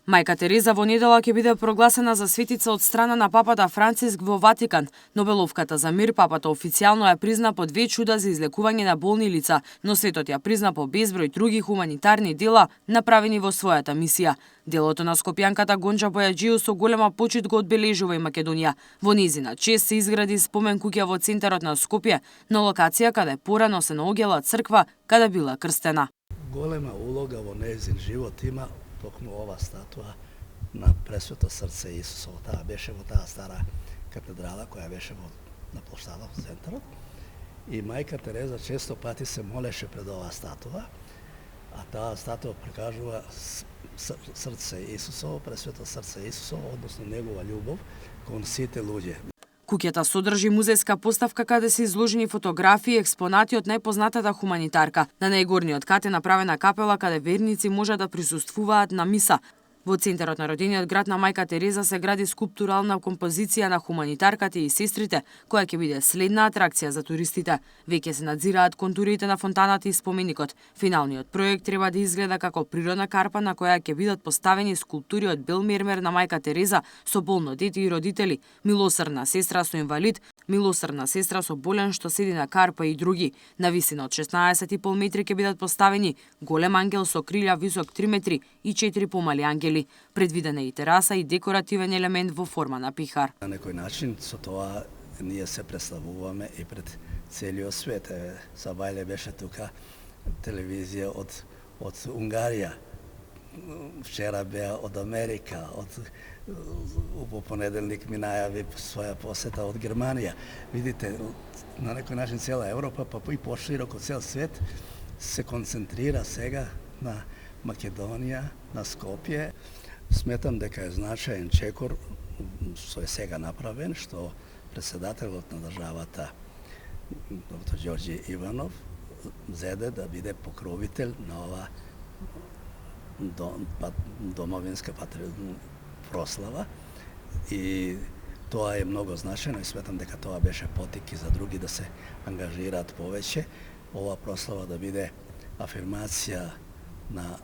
Мајка Тереза во недела ќе биде прогласена за светица од страна на папата Франциск во Ватикан. Нобеловката за мир папата официјално ја призна по 2 чуда за излекување на болни лица, но светот ја призна по безброј други хуманитарни дела направени во својата мисија. Делото на скопјанката Гонча Бојаджију со голема почит го одбележува и Македонија. Во нејзина чест се изгради спомен куќа во центарот на Скопје, на локација каде порано се наоѓала црква каде била крстена. Голема улога во нејзин живот има токму ова статуа на Пресвето срце Исусово. Таа беше во таа стара катедрала која беше на плоштадот во центарот. И мајка Тереза често пати се молеше пред оваа статуа, а таа статуа прикажува срце Исусово, Пресвето срце Исусово, односно негова љубов кон сите луѓе. Куќата содржи музејска поставка каде се изложени фотографии и експонати од најпознатата хуманитарка. На најгорниот кат е направена капела каде верници може да присуствуваат на миса. Во центарот на родениот град на мајка Тереза се гради скулптурална композиција на хуманитарката и сестрите, која ќе биде следна атракција за туристите. Веќе се надзираат контурите на фонтаната и споменикот. Финалниот проект треба да изгледа како природна карпа на која ќе бидат поставени скулптури од бел мермер на мајка Тереза со болно дете и родители, милосрдна сестра со инвалид, милосрдна сестра со болен што седи на карпа и други. На висина од 16,5 метри ќе бидат поставени голем ангел со крилја висок 3 метри и 4 помали ангели. Предвидена е и тераса и декоративен елемент во форма на пихар. На некој начин со тоа ние се представуваме и пред целиот свет. Сабајле беше тука телевизија од Унгарија. Вчера беа од Америка, во понеделник ми најави своја посета од Германија. Видите, на некој начин цела Европа, па и пошироко цел свет се концентрира сега на Македонија, на Скопје. Сметам дека е значаен чекор што е сега направен, што председателот на државата доктор Ѓорѓе Иванов зеде да биде покровител на ова домовинска прослава, и тоа е многу значајно и сметам дека тоа беше потик и за други да се ангажираат повеќе. Ова прослава да биде афирмација на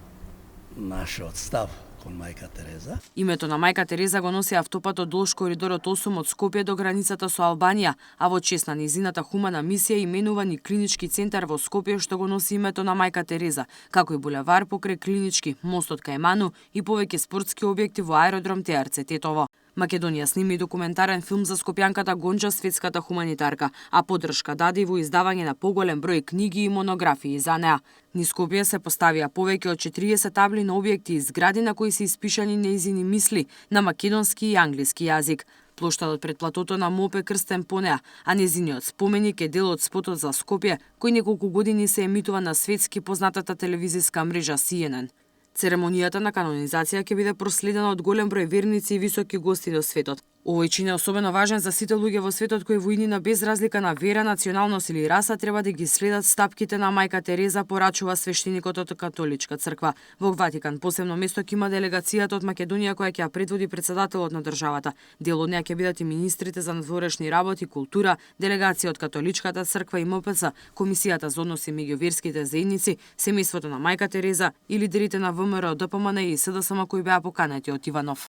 нашиот став кон мајка Тереза. Името на мајка Тереза го носи автопатот долж коридорот 8 од Скопје до границата со Албанија, а во чест на нејзината хумана мисија именуван и клинички центар во Скопје што го носи името на мајка Тереза, како и булевар покрај клинички, мостот кај Ману и повеќе спортски објекти во аеродром ТРЦ Тетово. Македонија сними документарен филм за скопјанката Гонча, светската хуманитарка, а поддршка даде во издавање на поголем број книги и монографии за неа. Низ Скопје се поставија повеќе од 40 табли на објекти и згради на кои се испишани нејзини мисли на македонски и англиски јазик. Плоштадот пред платото на МОП е крстен по неа, а нејзиниот споменик е дел од спотот за Скопје, кој неколку години се емитува на светски познатата телевизиска мрежа CNN. Церемонијата на канонизација ќе биде проследена од голем број верници и високи гости до светот. Овој чин е особено важен за сите луѓе во светот кои во иднина без разлика на вера, националност или раса треба да ги следат стапките на мајка Тереза, порачува свештеникот од католичка црква. Во Ватикан посебно место ќе има делегацијата од Македонија која ќе ја предводи председателот на државата. Дел од неа ќе бидат и министрите за надворешни работи, култура, делегација од католичката црква и МПЦ, комисијата за односи меѓу верските заедници, семејството на мајка Тереза и лидерите на ВМРО, ДПМН и СДСМ кои беа поканети од Иванов.